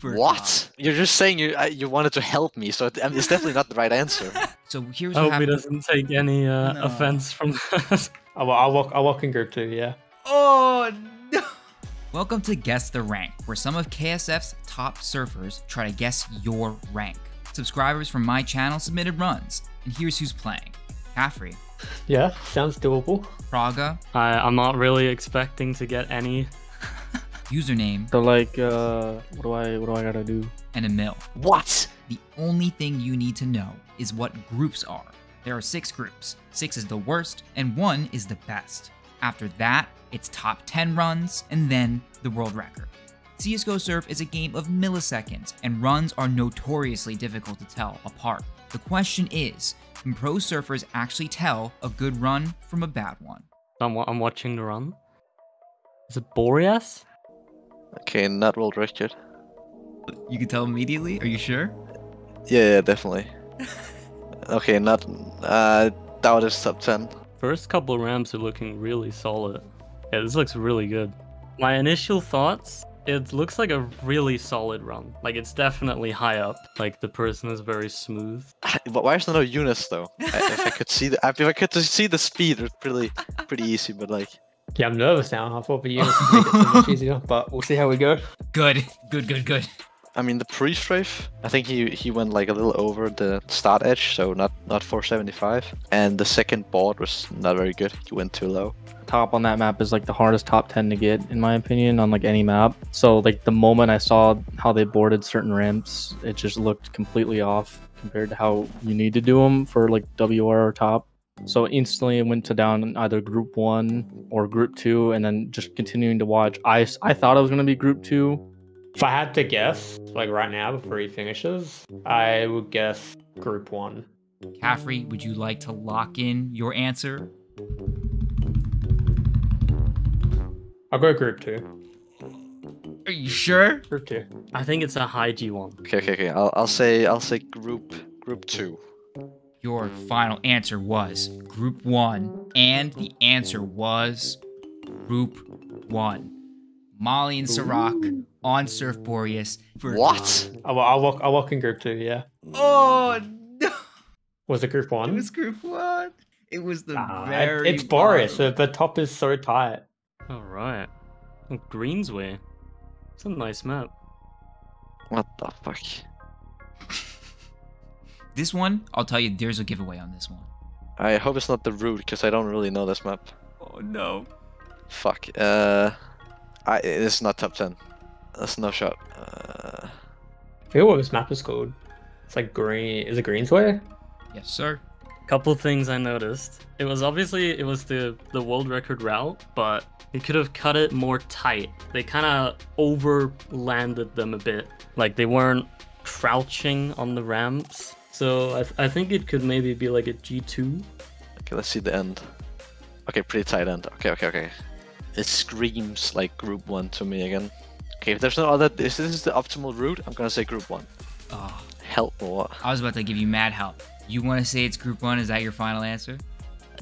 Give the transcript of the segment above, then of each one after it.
super What? tough. You're just saying you wanted to help me, so I mean, it's definitely not the right answer. So here's I what hope he happened. doesn't take any offense from that. I'll walk in group 2, yeah. Oh no! Welcome to Guess the Rank, where some of KSF's top surfers try to guess your rank. Subscribers from my channel submitted runs, and here's who's playing. Caffrey. Yeah, sounds doable. Proga. I'm not really expecting to get any. Username. So like, what do I gotta do? And Emil. What? The only thing you need to know is what groups are. There are 6 groups. 6 is the worst, and 1 is the best. After that, it's top 10 runs, and then the world record. CSGO Surf is a game of milliseconds, and runs are notoriously difficult to tell apart. The question is, can pro surfers actually tell a good run from a bad one? I'm watching the run. Is it Boreas? Okay, not world record. You can tell immediately? Are you sure? Yeah, definitely. Okay, not that is top 10. First couple ramps are looking really solid. Yeah, this looks really good. My initial thoughts, it looks like a really solid run. Like, it's definitely high up. Like, the person is very smooth. But why is there no units though? If I could see the speed, it's pretty easy. But like, Yeah, I'm nervous now. I thought the units would make it so much easier, but we'll see how we go. Good. I mean, the pre-strafe, I think he went like a little over the start edge, so not 475. And the second board was not very good. He went too low. Top on that map is like the hardest top 10 to get, in my opinion, on like any map. So like the moment I saw how they boarded certain ramps, it just looked completely off compared to how you need to do them for like WR or top. So instantly it went to down in either group 1 or group 2, and then just continuing to watch. I thought it was gonna be group 2. If I had to guess, like right now before he finishes, I would guess group 1. Caffrey, would you like to lock in your answer? I'll go group 2. Are you sure? Group 2. I think it's a high G1. Okay. I'll say group 2. Your final answer was group 1, and the answer was group 1. Molly and Sirach on Surf Boreas. What? I'll walk in group 2, yeah. Oh no! Was it group 1? It was group 1. It was the very It's Boreas, bottom. so the top is so tight. Alright. Greensway. It's a nice map. What the fuck? This one, I'll tell you, there's a giveaway on this one. I hope it's not the route, because I don't really know this map. Oh no. Fuck. It's not top 10. That's no shot. I forget what this map is called. It's like green. Is it Greensway? Yes, sir. Couple things I noticed. It was the world record route, but he could have cut it more tight. They kind of over landed them a bit. Like they weren't crouching on the ramps. So I think it could maybe be like a G2. Okay, let's see the end. Okay, pretty tight end. Okay. It screams like group 1 to me again. Okay, if there's no other, if this is the optimal route, I'm gonna say group 1. Oh, Help or what? I was about to give you mad help. You want to say it's group 1? Is that your final answer?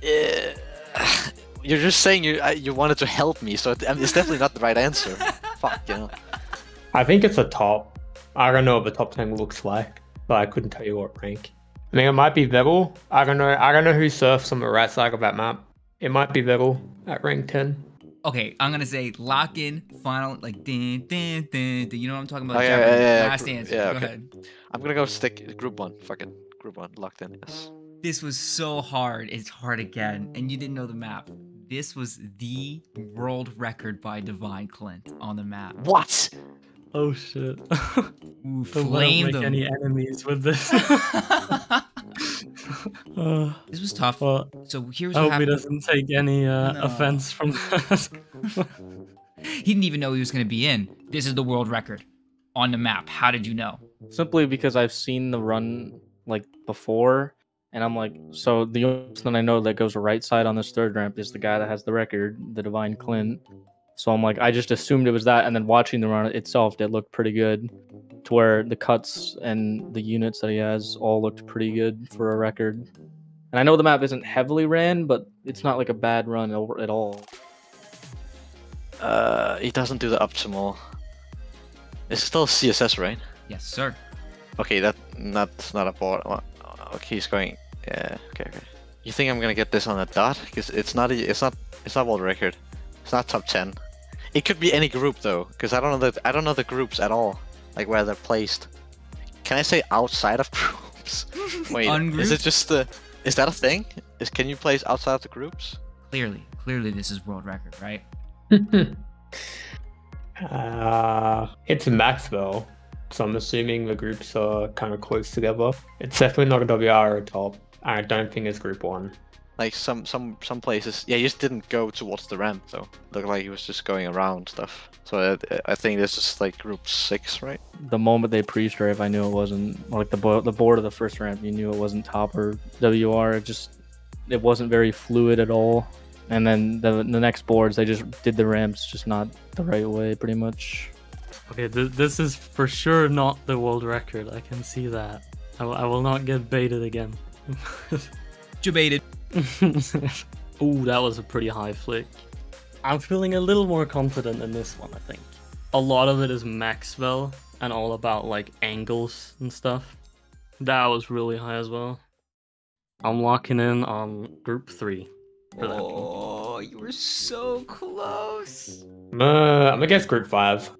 You're just saying you wanted to help me, so I mean, it's definitely not the right answer. Fuck, you know. I think it's a top. I don't know what the top 10 looks like, but I couldn't tell you what rank. I mean, it might be Vettel. I don't know who surfs on the right side of that map. It might be Vettel at rank 10. Okay, I'm gonna say lock in final like din. You know what I'm talking about? Oh, Jeopardy. yeah, Last answer. yeah, Go okay. ahead. I'm gonna go stick group 1. Fuck it. Group 1. Locked in, yes. This was so hard. It's hard again, and you didn't know the map. This was the world record by Divine Clint on the map. What? Oh shit. Ooh, I won't flamed make them. any enemies with this. This was tough. Well, So here's I what hope he happened. doesn't take any offense from that. He didn't even know he was gonna be in. This is the world record on the map. How did you know? Simply because I've seen the run like before, and I'm like, so the only person I know that goes right side on this third ramp is the guy that has the record, the Divine Clint. So I'm like, I just assumed it was that, and then watching the run itself, it looked pretty good, to where the cuts and the units that he has all looked pretty good for a record. And I know the map isn't heavily ran, but it's not like a bad run at all. He doesn't do the optimal. It's still CSS, right? Yes, sir. Okay, that's not a board. Okay, he's going. Yeah. Okay. You think I'm gonna get this on a dot? Because it's not world record. It's not top 10. It could be any group though, because I don't know the groups at all, like where they're placed. Can I say outside of groups? Wait, is it just the? Is that a thing? Can you place outside of the groups? Clearly, this is world record, right? It's Maxwell, so I'm assuming the groups are kind of close together. It's definitely not a WR or a top. I don't think it's group 1. Like some places, yeah, he just didn't go towards the ramp though. Looked like he was just going around stuff. So I think this is like group 6, right? The moment they pre-strafe, I knew it wasn't like the board of the first ramp. You knew it wasn't top or WR. It wasn't very fluid at all. And then the next boards, they just did the ramps just not the right way, pretty much. Okay, this is for sure not the world record. I can see that. I will not get baited again. Debated. Ooh, that was a pretty high flick. I'm feeling a little more confident in this one, I think. A lot of it is Maxwell and all about like angles and stuff. That was really high as well. I'm locking in on group 3. Oh, you were so close. I'm gonna guess group 5.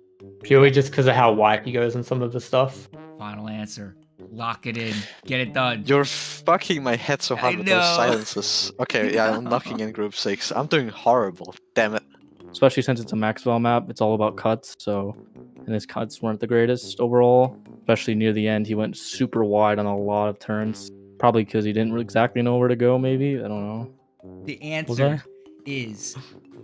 Purely just because of how white he goes in some of the stuff. Final answer. Lock it in. Get it done. You're fucking my head so hard I with those know. silences. Okay, yeah, I'm knocking in group 6. I'm doing horrible. Damn it. Especially since it's a Maxwell map, it's all about cuts. So, and his cuts weren't the greatest overall. Especially near the end, he went super wide on a lot of turns. Probably because he didn't exactly know where to go. Maybe, I don't know. The answer is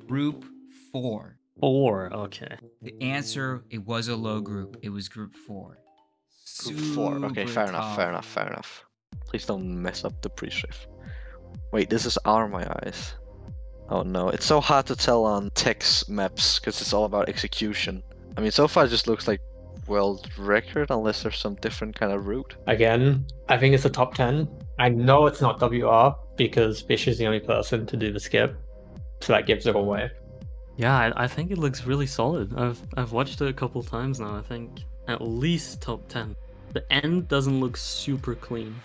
group 4. 4, okay. The answer, it was a low group. It was group 4. Group 4. Okay, Super fair enough, tough. fair enough. Please don't mess up the pre-shift. Wait, this is Are My Eyes. Oh no, it's so hard to tell on text maps because it's all about execution. I mean, so far it just looks like world record unless there's some different kind of route. Again, I think it's a top 10. I know it's not WR because Fish is the only person to do the skip, so that gives it away. Yeah, I think it looks really solid. I've watched it a couple times now. I think at least top 10. The end doesn't look super clean,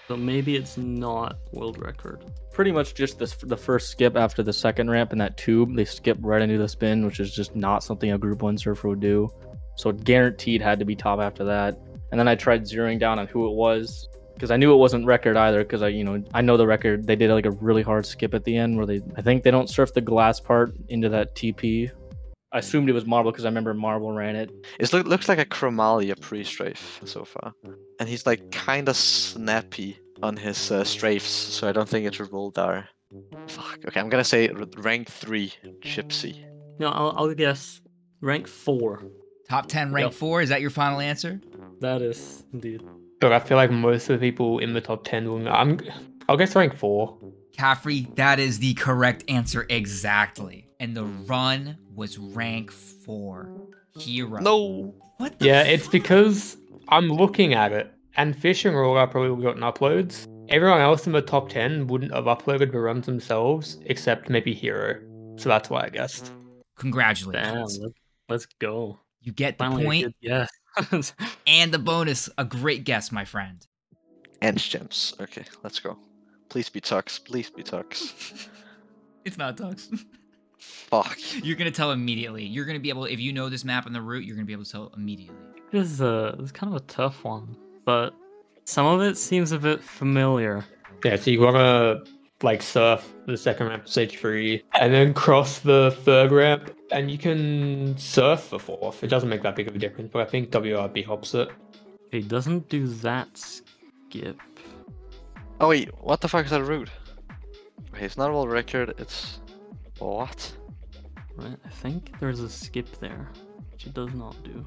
so maybe it's not world record. Pretty much just the first skip after the second ramp in that tube, they skip right into the spin, which is just not something a group 1 surfer would do. So it guaranteed had to be top after that. And then I tried zeroing down on who it was because I knew it wasn't record either because I know the record. They did like a really hard skip at the end where I think they don't surf the glass part into that TP. I assumed it was Marble because I remember Marble ran it. It looks like a Chromalia pre-strafe so far. And he's like kinda snappy on his strafes, so I don't think it's Revoldar. Fuck, okay, I'm gonna say rank 3, Gypsy. No, I'll guess rank 4. Top 10, rank 4. Is that your final answer? That is indeed. But I feel like most of the people in the top 10 will know. I'll guess rank 4. Caffrey, that is the correct answer exactly. And the run was rank 4. Hero. No! What the Yeah, it's because I'm looking at it, and Fish and Roller probably would have gotten uploads. Everyone else in the top 10 wouldn't have uploaded the runs themselves, except maybe Hero. So that's why I guessed. Congratulations. Damn, let's go. You get the Finally, point yes. and the bonus. A great guess, my friend. And gems. Okay, let's go. Please be Tux. Please be Tux. It's not Tux. Fuck. You're going to tell immediately. You're going to be able, if you know this map and the route, you're going to be able to tell immediately. This is kind of a tough one, but some of it seems a bit familiar. Yeah, so you gotta like surf the second ramp of stage 3 and then cross the third ramp and you can surf the fourth. It doesn't make that big of a difference, but I think WRB hops it. He doesn't do that skip. Oh wait, what the fuck is that route? Okay, it's not a world record, it's... What? Right, I think there's a skip there, which it does not do.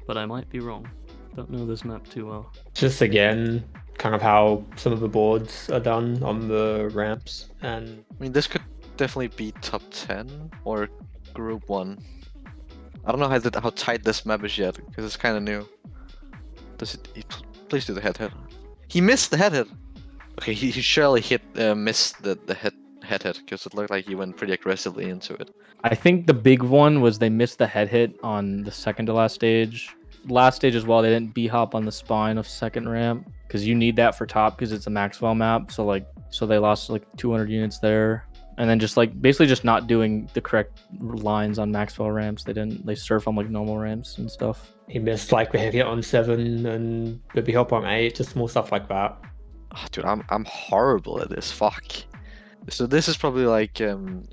But I might be wrong. Don't know this map too well. Just again, kind of how some of the boards are done on the ramps. And I mean, this could definitely be top 10 or group 1. I don't know how tight this map is yet, because it's kind of new. Does it... Please do the head-head. He missed the head-head! Okay, he surely missed the head-head, because it looked like he went pretty aggressively into it. I think the big one was they missed the head hit on the second to last stage. last stage as well, they didn't b-hop on the spine of second ramp because you need that for top because it's a Maxwell map. So like, so they lost like 200 units there. And then just like basically just not doing the correct lines on Maxwell ramps. They surf on like normal ramps and stuff. He missed like the heavy hit on 7 and the B-hop on 8, just small stuff like that. Oh, dude, I'm horrible at this. Fuck. So this is probably like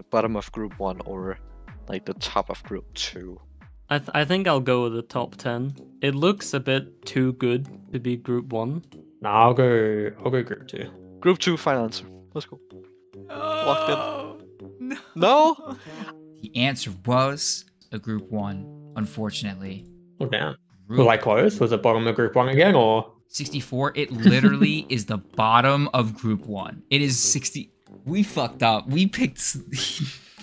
bottom of group 1 or like the top of group 2. I think I'll go with the top 10. It looks a bit too good to be group 1. Nah, I'll go group 2. Group 2, final answer. Let's go. Locked in. No. No? The answer was a group 1, unfortunately. Oh damn. Group Was I close? Was it bottom of group 1 again, or? 64, it literally is the bottom of group 1. It is 60. We fucked up. We picked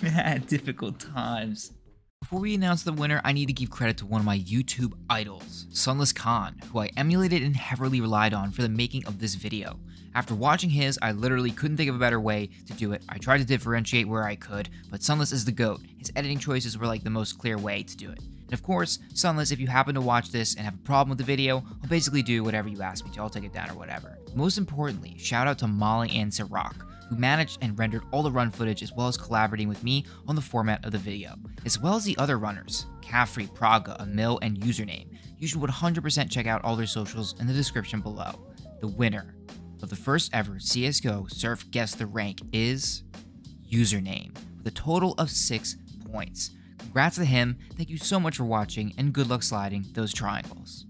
mad difficult times. Before we announce the winner, I need to give credit to one of my YouTube idols, Sunless Khan, who I emulated and heavily relied on for the making of this video. After watching his, I literally couldn't think of a better way to do it. I tried to differentiate where I could, but Sunless is the GOAT. His editing choices were like the most clear way to do it. And of course, Sunless, if you happen to watch this and have a problem with the video, I'll basically do whatever you ask me to. I'll take it down or whatever. Most importantly, shout out to Molly and Sirach, who managed and rendered all the run footage as well as collaborating with me on the format of the video, as well as the other runners, Caffrey, Proga, Emil, and Username. You should 100% check out all their socials in the description below. The winner of the first ever CSGO Surf Guess the Rank is Username, with a total of 6 points. Congrats to him, thank you so much for watching, and good luck sliding those triangles.